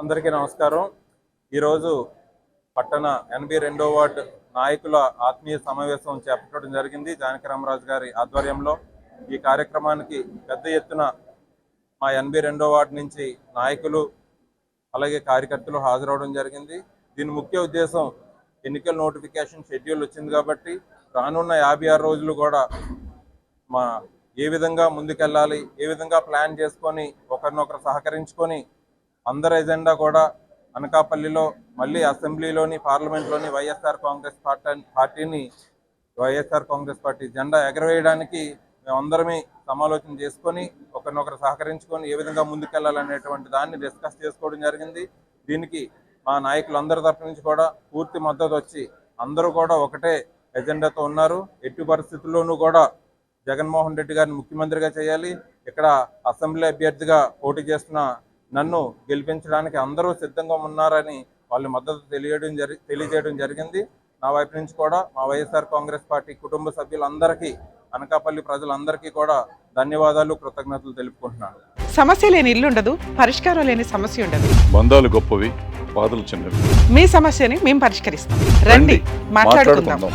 అందరికీ నమస్కారం. ఈరోజు పట్టణ 82వ వార్డు నాయకుల ఆత్మీయ సమావేశం చేపట్టడం జరిగింది జానకి రామరాజు గారి ఆధ్వర్యంలో. ఈ కార్యక్రమానికి పెద్ద ఎత్తున మా 82వ వార్డు నుంచి నాయకులు అలాగే కార్యకర్తలు హాజరవడం జరిగింది. దీని ముఖ్య ఉద్దేశం ఎన్నికల నోటిఫికేషన్ షెడ్యూల్ వచ్చింది కాబట్టి రానున్న 56 రోజులు కూడా ఏ విధంగా ముందుకెళ్ళాలి, ఏ విధంగా ప్లాన్ చేసుకొని ఒకరినొకరు సహకరించుకొని అందరి ఎజెండా కూడా అనకాపల్లిలో మళ్ళీ అసెంబ్లీలోని పార్లమెంట్లోని వైఎస్ఆర్ కాంగ్రెస్ పార్టీ జెండా ఎగరవేయడానికి మేమందరమే సమాలోచన చేసుకొని ఒకరినొకరు సహకరించుకొని ఏ విధంగా ముందుకెళ్లాలనేటువంటి దాన్ని డిస్కస్ చేసుకోవడం జరిగింది. దీనికి మా నాయకులందరి తరఫు నుంచి కూడా పూర్తి మద్దతు వచ్చి అందరూ కూడా ఒకటే ఎజెండాతో ఉన్నారు. ఎట్టి పరిస్థితుల్లోనూ కూడా జగన్మోహన్ రెడ్డి గారిని ముఖ్యమంత్రిగా చేయాలి, ఇక్కడ అసెంబ్లీ అభ్యర్థిగా పోటీ చేస్తున్న నన్ను గెలిపించడానికి అందరూ సిద్ధంగా ఉన్నారని వాళ్ళు మద్దతు తెలియజేయడం జరిగింది. నా వైపు నుంచి కూడా మా వైఎస్ఆర్ కాంగ్రెస్ పార్టీ కుటుంబ సభ్యులందరికీ, అనకాపల్లి ప్రజలందరికీ కూడా ధన్యవాదాలు, కృతజ్ఞతలు తెలుపుకుంటున్నాను. సమస్య లేని ఇల్లు ఉండదు, పరిష్కారం లేని సమస్య ఉండదు. బంధాలు గొప్పవి, బాధలు చిన్నవి. మీ సమస్యని మేము పరిష్కరిస్తాం. రండి, మాట్లాడుకుందాం.